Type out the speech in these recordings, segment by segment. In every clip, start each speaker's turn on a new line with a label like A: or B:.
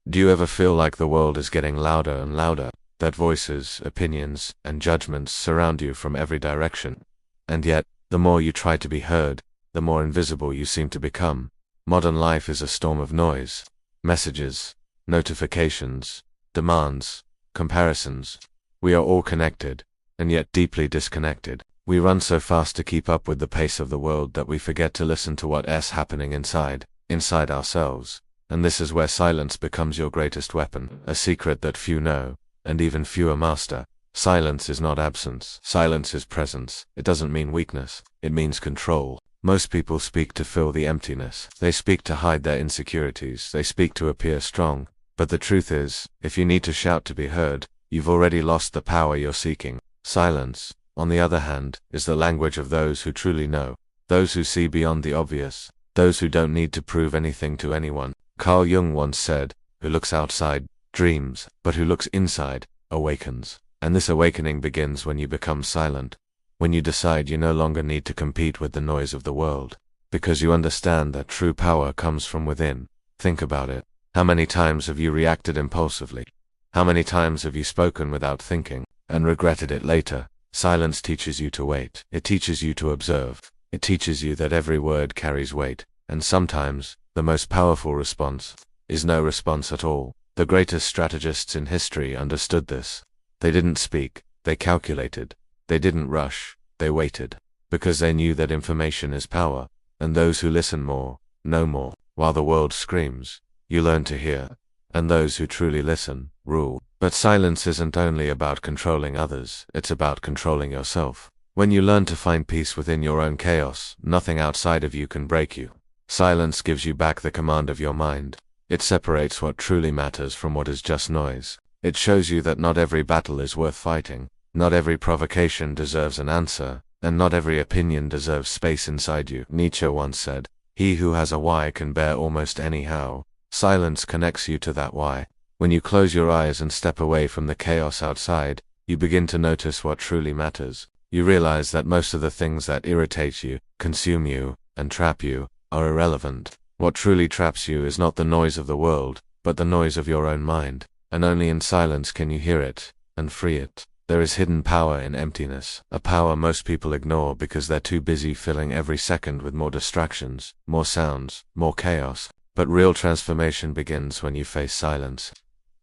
A: Do you ever feel like the world is getting louder and louder, that voices, opinions, and judgments surround you from every direction? And yet, the more you try to be heard, the more invisible you seem to become. Modern life is a storm of noise, messages, notifications, demands, comparisons. We are all connected, and yet deeply disconnected. We run so fast to keep up with the pace of the world that we forget to listen to what's happening inside ourselves. And this is where silence becomes your greatest weapon, a secret that few know, and even fewer master. Silence is not absence. Silence is presence. It doesn't mean weakness. It means control. Most people speak to fill the emptiness. They speak to hide their insecurities. They speak to appear strong. But the truth is, if you need to shout to be heard, you've already lost the power you're seeking. Silence, on the other hand, is the language of those who truly know, those who see beyond the obvious, those who don't need to prove anything to anyone. Carl Jung once said, "Who looks outside, dreams, but who looks inside, awakens." And this awakening begins when you become silent, when you decide you no longer need to compete with the noise of the world, because you understand that true power comes from within. Think about it. How many times have you reacted impulsively? How many times have you spoken without thinking, and regretted it later? Silence teaches you to wait. It teaches you to observe. It teaches you that every word carries weight, and sometimes, the most powerful response is no response at all. The greatest strategists in history understood this. They didn't speak, they calculated. They didn't rush, they waited, because they knew that information is power, and those who listen more, know more. While the world screams, you learn to hear, and those who truly listen, rule. But silence isn't only about controlling others, it's about controlling yourself. When you learn to find peace within your own chaos, nothing outside of you can break you. Silence gives you back the command of your mind. It separates what truly matters from what is just noise. It shows you that not every battle is worth fighting, not every provocation deserves an answer, and not every opinion deserves space inside you. Nietzsche once said, "He who has a why can bear almost any how." Silence connects you to that why. When you close your eyes and step away from the chaos outside, you begin to notice what truly matters. You realize that most of the things that irritate you, consume you, and trap you, are irrelevant. What truly traps you is not the noise of the world, but the noise of your own mind. And only in silence can you hear it, and free it. There is hidden power in emptiness, a power most people ignore because they're too busy filling every second with more distractions, more sounds, more chaos. But real transformation begins when you face silence.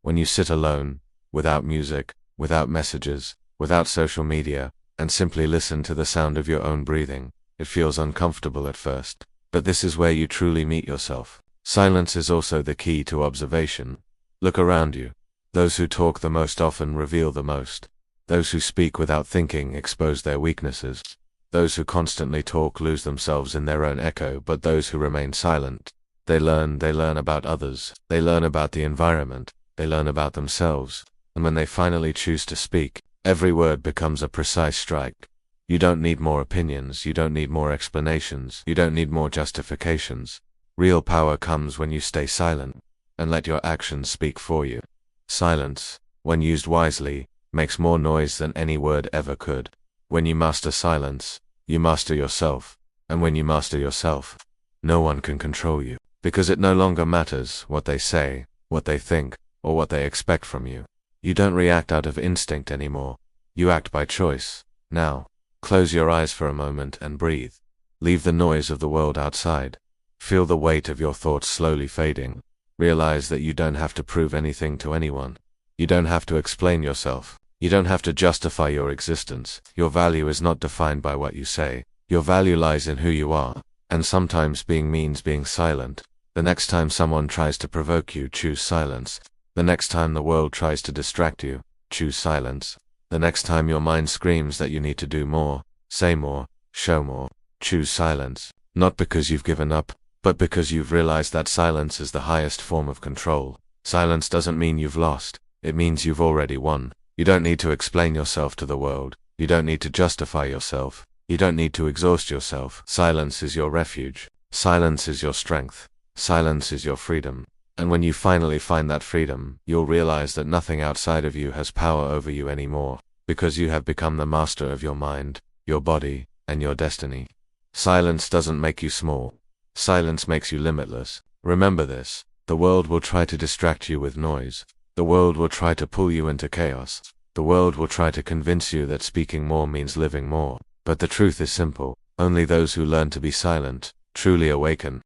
A: When you sit alone, without music, without messages, without social media, and simply listen to the sound of your own breathing. It feels uncomfortable at first, but this is where you truly meet yourself. Silence is also the key to observation. Look around you. Those who talk the most often reveal the most. Those who speak without thinking expose their weaknesses. Those who constantly talk lose themselves in their own echo, but those who remain silent, they learn about others, they learn about the environment, they learn about themselves, and when they finally choose to speak, every word becomes a precise strike. You don't need more opinions, you don't need more explanations, you don't need more justifications. Real power comes when you stay silent, and let your actions speak for you. Silence, when used wisely, makes more noise than any word ever could. When you master silence, you master yourself, and when you master yourself, no one can control you, because it no longer matters what they say, what they think, or what they expect from you. You don't react out of instinct anymore. You act by choice. Now, close your eyes for a moment and breathe. Leave the noise of the world outside. Feel the weight of your thoughts slowly fading. Realize that you don't have to prove anything to anyone. You don't have to explain yourself. You don't have to justify your existence. Your value is not defined by what you say. Your value lies in who you are. And sometimes being means being silent. The next time someone tries to provoke you, choose silence. The next time the world tries to distract you, choose silence. The next time your mind screams that you need to do more, say more, show more, choose silence. Not because you've given up, but because you've realized that silence is the highest form of control. Silence doesn't mean you've lost. It means you've already won. You don't need to explain yourself to the world. You don't need to justify yourself. You don't need to exhaust yourself. Silence is your refuge. Silence is your strength. Silence is your freedom. And when you finally find that freedom, you'll realize that nothing outside of you has power over you anymore, because you have become the master of your mind, your body, and your destiny. Silence doesn't make you small. Silence makes you limitless. Remember this. The world will try to distract you with noise. The world will try to pull you into chaos. The world will try to convince you that speaking more means living more. But the truth is simple. Only those who learn to be silent truly awaken.